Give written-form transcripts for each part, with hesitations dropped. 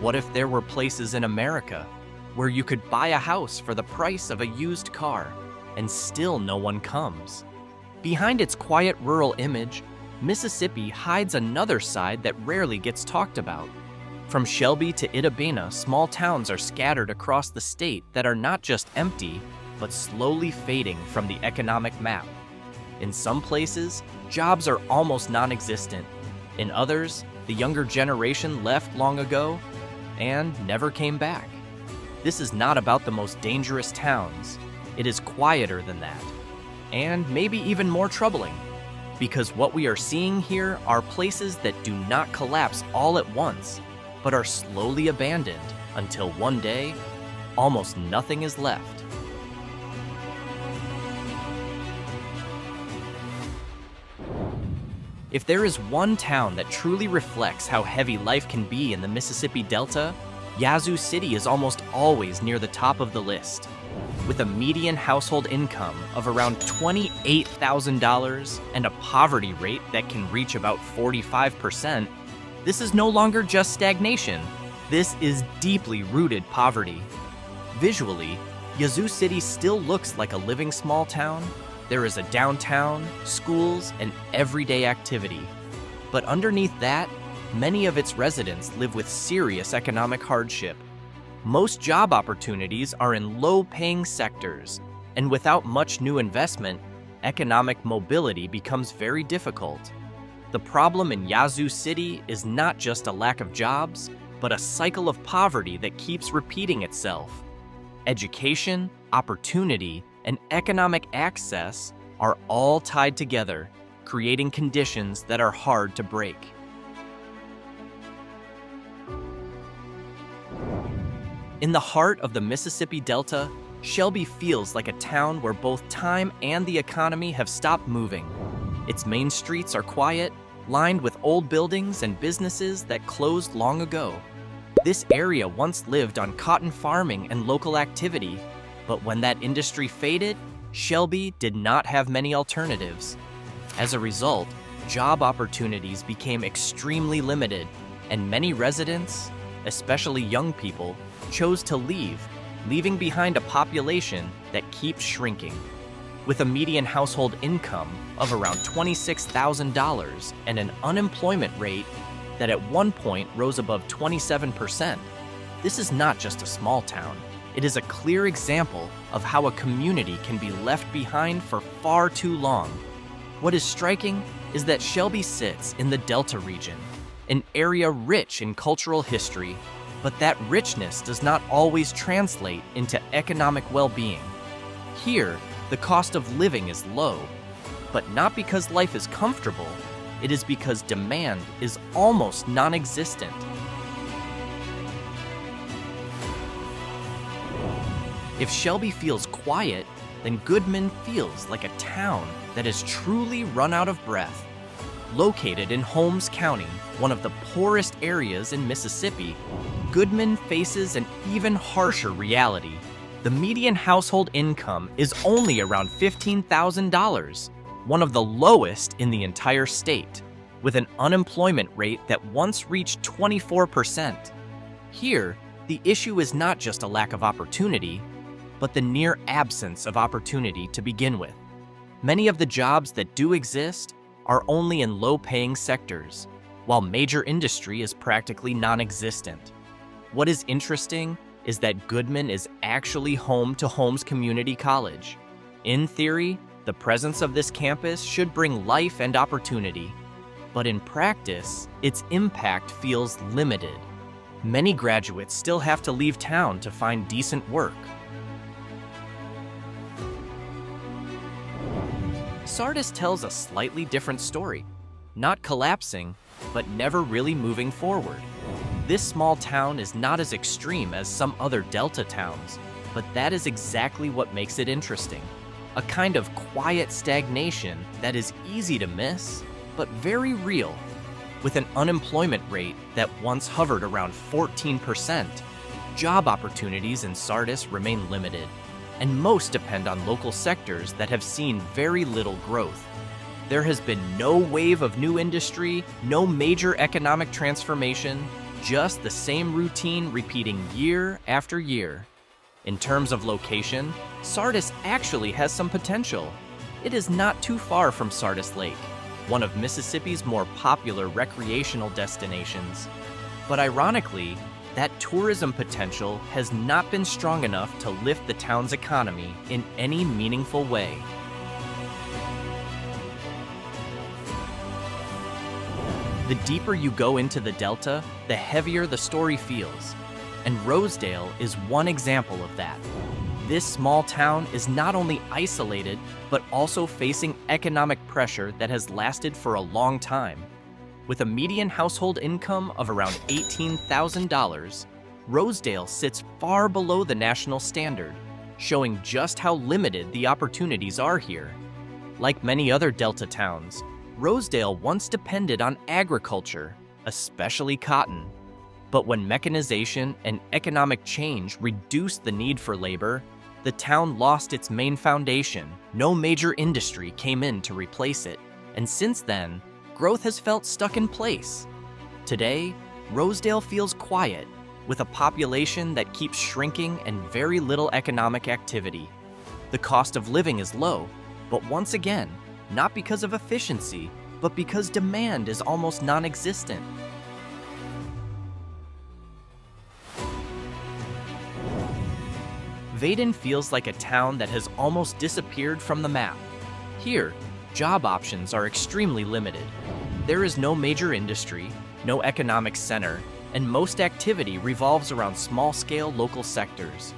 What if there were places in America where you could buy a house for the price of a used car and still no one comes? Behind its quiet rural image, Mississippi hides another side that rarely gets talked about. From Shelby to Itta Bena, small towns are scattered across the state that are not just empty, but slowly fading from the economic map. In some places, jobs are almost non-existent. In others, the younger generation left long ago and never came back. This is not about the most dangerous towns. It is quieter than that, and maybe even more troubling, because what we are seeing here are places that do not collapse all at once, but are slowly abandoned until one day, almost nothing is left. If there is one town that truly reflects how heavy life can be in the Mississippi Delta, Yazoo City is almost always near the top of the list. With a median household income of around $28,000 and a poverty rate that can reach about 45%, this is no longer just stagnation. This is deeply rooted poverty. Visually, Yazoo City still looks like a living small town. There is a downtown, schools, and everyday activity. But underneath that, many of its residents live with serious economic hardship. Most job opportunities are in low-paying sectors, and without much new investment, economic mobility becomes very difficult. The problem in Yazoo City is not just a lack of jobs, but a cycle of poverty that keeps repeating itself. Education, opportunity, and economic access are all tied together, creating conditions that are hard to break. In the heart of the Mississippi Delta, Shelby feels like a town where both time and the economy have stopped moving. Its main streets are quiet, lined with old buildings and businesses that closed long ago. This area once lived on cotton farming and local activity, but when that industry faded, Shelby did not have many alternatives. As a result, job opportunities became extremely limited, and many residents, especially young people, chose to leave, leaving behind a population that keeps shrinking. With a median household income of around $26,000 and an unemployment rate that at one point rose above 27%, this is not just a small town. It is a clear example of how a community can be left behind for far too long. What is striking is that Shelby sits in the Delta region, an area rich in cultural history, but that richness does not always translate into economic well-being. Here, the cost of living is low, but not because life is comfortable, it is because demand is almost non-existent. If Shelby feels quiet, then Goodman feels like a town that has truly run out of breath. Located in Holmes County, one of the poorest areas in Mississippi, Goodman faces an even harsher reality. The median household income is only around $15,000, one of the lowest in the entire state, with an unemployment rate that once reached 24%. Here, the issue is not just a lack of opportunity, but the near absence of opportunity to begin with. Many of the jobs that do exist are only in low-paying sectors, while major industry is practically non-existent. What is interesting is that Goodman is actually home to Holmes Community College. In theory, the presence of this campus should bring life and opportunity, but in practice, its impact feels limited. Many graduates still have to leave town to find decent work. Sardis tells a slightly different story, not collapsing, but never really moving forward. This small town is not as extreme as some other Delta towns, but that is exactly what makes it interesting. A kind of quiet stagnation that is easy to miss, but very real. With an unemployment rate that once hovered around 14%, job opportunities in Sardis remain limited, and most depend on local sectors that have seen very little growth. There has been no wave of new industry, no major economic transformation, just the same routine repeating year after year. In terms of location, Sardis actually has some potential. It is not too far from Sardis Lake, one of Mississippi's more popular recreational destinations. But ironically, that tourism potential has not been strong enough to lift the town's economy in any meaningful way. The deeper you go into the Delta, the heavier the story feels. And Rosedale is one example of that. This small town is not only isolated, but also facing economic pressure that has lasted for a long time. With a median household income of around $18,000, Rosedale sits far below the national standard, showing just how limited the opportunities are here. Like many other Delta towns, Rosedale once depended on agriculture, especially cotton. But when mechanization and economic change reduced the need for labor, the town lost its main foundation. No major industry came in to replace it, and since then, growth has felt stuck in place. Today, Rosedale feels quiet, with a population that keeps shrinking and very little economic activity. The cost of living is low, but once again, not because of efficiency, but because demand is almost non-existent. Vaiden feels like a town that has almost disappeared from the map. Here, job options are extremely limited. There is no major industry, no economic center, and most activity revolves around small-scale local sectors.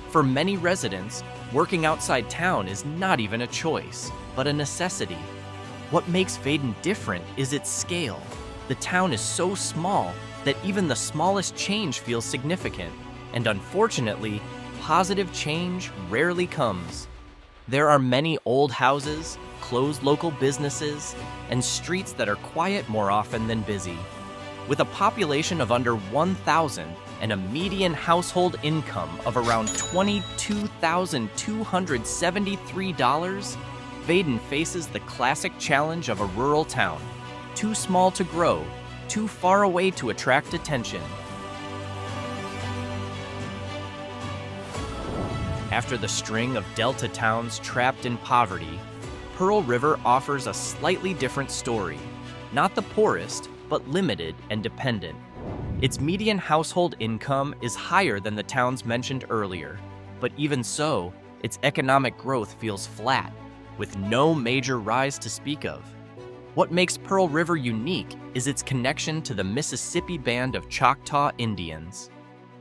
For many residents, working outside town is not even a choice, but a necessity. What makes Vaiden different is its scale. The town is so small that even the smallest change feels significant, and unfortunately, positive change rarely comes. There are many old houses, closed local businesses, and streets that are quiet more often than busy. With a population of under 1,000 and a median household income of around $22,273, Vaiden faces the classic challenge of a rural town: too small to grow, too far away to attract attention. After the string of Delta towns trapped in poverty, Pearl River offers a slightly different story. Not the poorest, but limited and dependent. Its median household income is higher than the towns mentioned earlier, but even so, its economic growth feels flat, with no major rise to speak of. What makes Pearl River unique is its connection to the Mississippi Band of Choctaw Indians.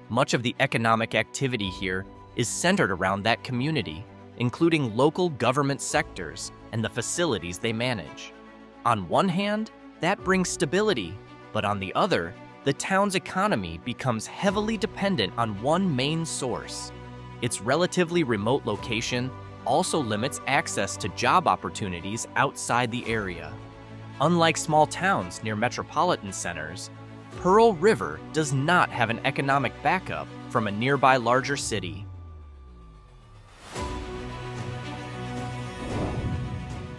Much of the economic activity here is centered around that community, including local government sectors and the facilities they manage. On one hand, that brings stability, but on the other, the town's economy becomes heavily dependent on one main source. Its relatively remote location also limits access to job opportunities outside the area. Unlike small towns near metropolitan centers, Pearl River does not have an economic backup from a nearby larger city.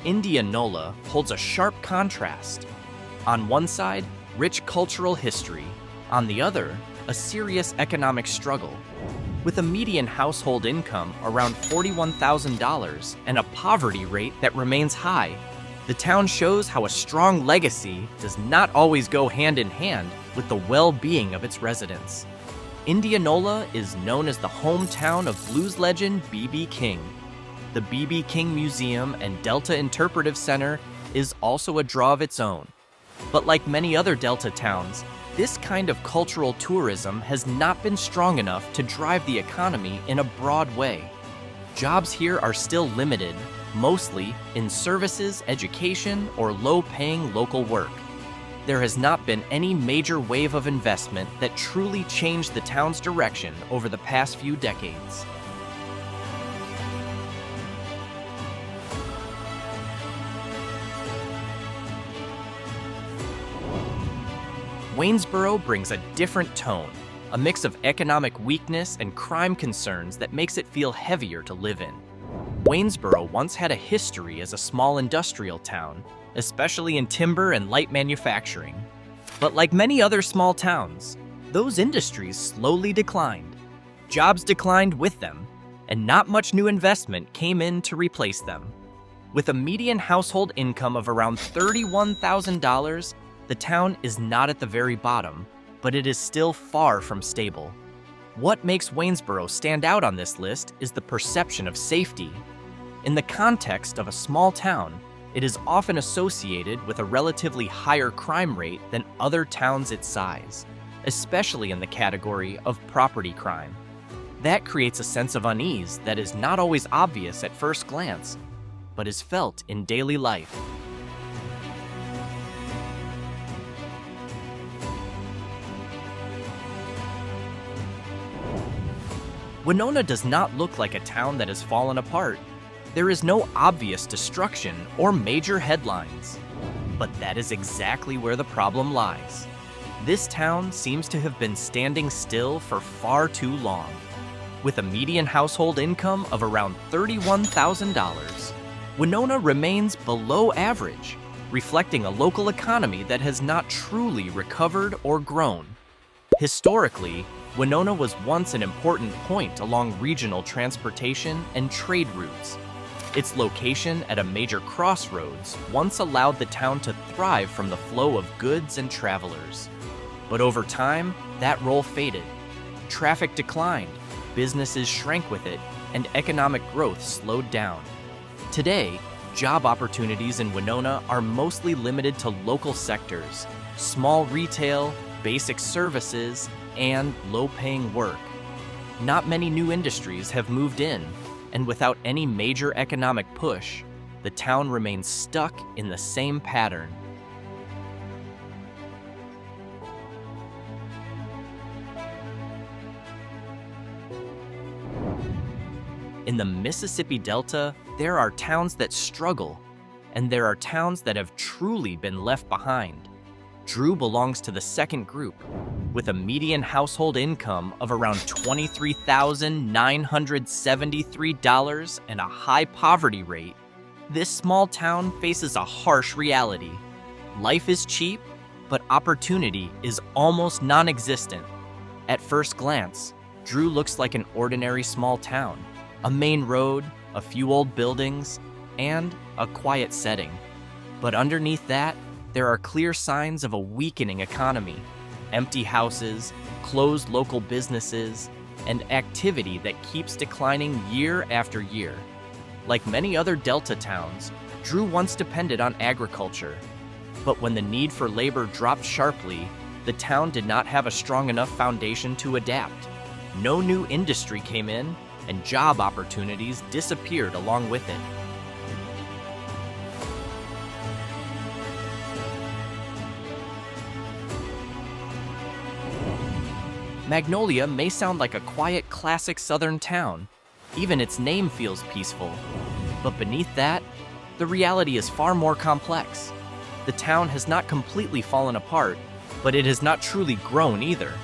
Indianola holds a sharp contrast. On one side, rich cultural history. On the other, a serious economic struggle. With a median household income around $41,000 and a poverty rate that remains high, the town shows how a strong legacy does not always go hand in hand with the well-being of its residents. Indianola is known as the hometown of blues legend B.B. King. The B.B. King Museum and Delta Interpretive Center is also a draw of its own. But like many other Delta towns, this kind of cultural tourism has not been strong enough to drive the economy in a broad way. Jobs here are still limited, mostly in services, education, or low-paying local work. There has not been any major wave of investment that truly changed the town's direction over the past few decades. Waynesboro brings a different tone, a mix of economic weakness and crime concerns that makes it feel heavier to live in. Waynesboro once had a history as a small industrial town, especially in timber and light manufacturing. But like many other small towns, those industries slowly declined. Jobs declined with them, and not much new investment came in to replace them. With a median household income of around $31,000, the town is not at the very bottom, but it is still far from stable. What makes Waynesboro stand out on this list is the perception of safety. In the context of a small town, it is often associated with a relatively higher crime rate than other towns its size, especially in the category of property crime. That creates a sense of unease that is not always obvious at first glance, but is felt in daily life. Winona does not look like a town that has fallen apart. There is no obvious destruction or major headlines. But that is exactly where the problem lies. This town seems to have been standing still for far too long. With a median household income of around $31,000, Winona remains below average, reflecting a local economy that has not truly recovered or grown. Historically, Winona was once an important point along regional transportation and trade routes. Its location at a major crossroads once allowed the town to thrive from the flow of goods and travelers. But over time, that role faded. Traffic declined, businesses shrank with it, and economic growth slowed down. Today, job opportunities in Winona are mostly limited to local sectors, small retail, basic services, and low-paying work. Not many new industries have moved in, and without any major economic push, the town remains stuck in the same pattern. In the Mississippi Delta, there are towns that struggle, and there are towns that have truly been left behind. Drew belongs to the second group, with a median household income of around $23,973 and a high poverty rate. This small town faces a harsh reality. Life is cheap, but opportunity is almost non-existent. At first glance, Drew looks like an ordinary small town. A main road, a few old buildings, and a quiet setting. But underneath that, there are clear signs of a weakening economy. Empty houses, closed local businesses, and activity that keeps declining year after year. Like many other Delta towns, Drew once depended on agriculture. But when the need for labor dropped sharply, the town did not have a strong enough foundation to adapt. No new industry came in, and job opportunities disappeared along with it. Magnolia may sound like a quiet, classic southern town. Even its name feels peaceful. But beneath that, the reality is far more complex. The town has not completely fallen apart, but it has not truly grown either.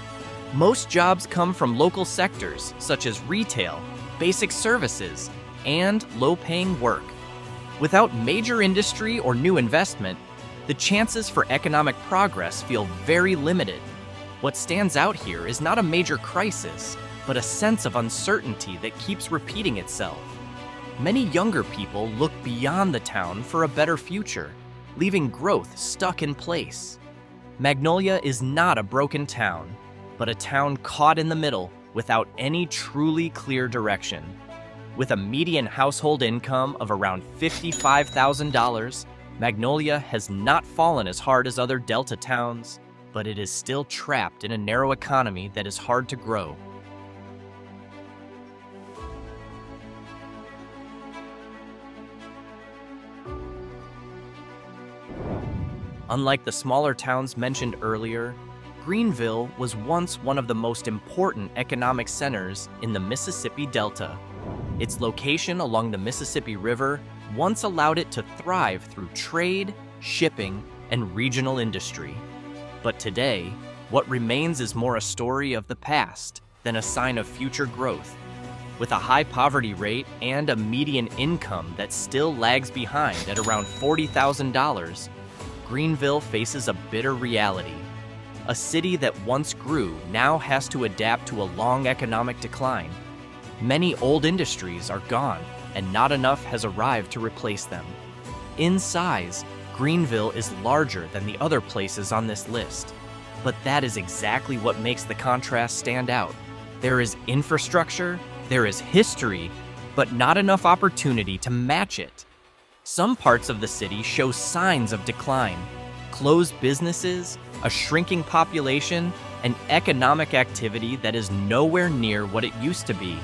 Most jobs come from local sectors, such as retail, basic services, and low-paying work. Without major industry or new investment, the chances for economic progress feel very limited. What stands out here is not a major crisis, but a sense of uncertainty that keeps repeating itself. Many younger people look beyond the town for a better future, leaving growth stuck in place. Magnolia is not a broken town, but a town caught in the middle without any truly clear direction. With a median household income of around $55,000, Magnolia has not fallen as hard as other Delta towns, but it is still trapped in a narrow economy that is hard to grow. Unlike the smaller towns mentioned earlier, Greenville was once one of the most important economic centers in the Mississippi Delta. Its location along the Mississippi River once allowed it to thrive through trade, shipping, and regional industry. But today, what remains is more a story of the past than a sign of future growth. With a high poverty rate and a median income that still lags behind at around $40,000, Greenville faces a bitter reality. A city that once grew now has to adapt to a long economic decline. Many old industries are gone, and not enough has arrived to replace them. In size, Greenville is larger than the other places on this list. But that is exactly what makes the contrast stand out. There is infrastructure, there is history, but not enough opportunity to match it. Some parts of the city show signs of decline. Closed businesses, a shrinking population, and economic activity that is nowhere near what it used to be.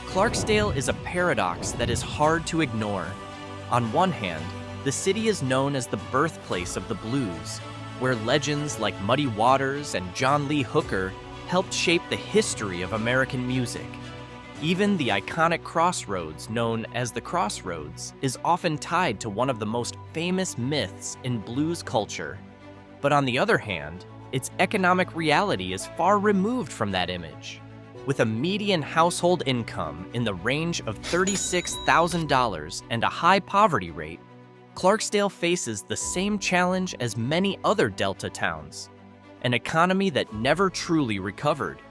Clarksdale is a paradox that is hard to ignore. On one hand, the city is known as the birthplace of the blues, where legends like Muddy Waters and John Lee Hooker helped shape the history of American music. Even the iconic crossroads, known as the Crossroads, is often tied to one of the most famous myths in blues culture. But on the other hand, its economic reality is far removed from that image. With a median household income in the range of $36,000 and a high poverty rate, Clarksdale faces the same challenge as many other Delta towns: an economy that never truly recovered.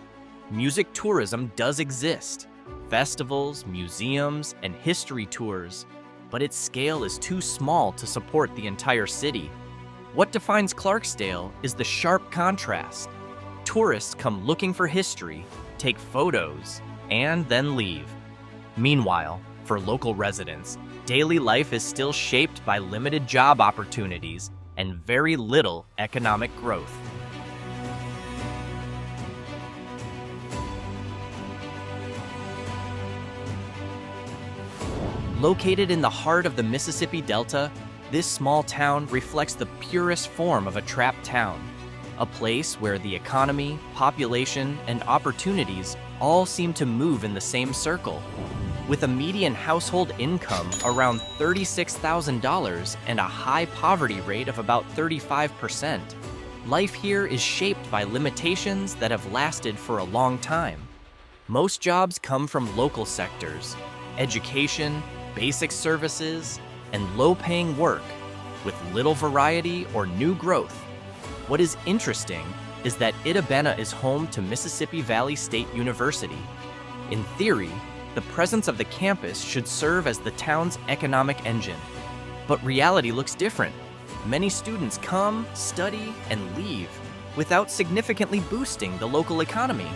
Music tourism does exist, festivals, museums, and history tours, but its scale is too small to support the entire city. What defines Clarksdale is the sharp contrast. Tourists come looking for history, take photos, and then leave. Meanwhile, for local residents, daily life is still shaped by limited job opportunities and very little economic growth. Located in the heart of the Mississippi Delta, this small town reflects the purest form of a trapped town. A place where the economy, population, and opportunities all seem to move in the same circle. With a median household income around $36,000 and a high poverty rate of about 35%, life here is shaped by limitations that have lasted for a long time. Most jobs come from local sectors: education, basic services, and low-paying work, with little variety or new growth. What is interesting is that Itta Bena is home to Mississippi Valley State University. In theory, the presence of the campus should serve as the town's economic engine. But reality looks different. Many students come, study, and leave without significantly boosting the local economy.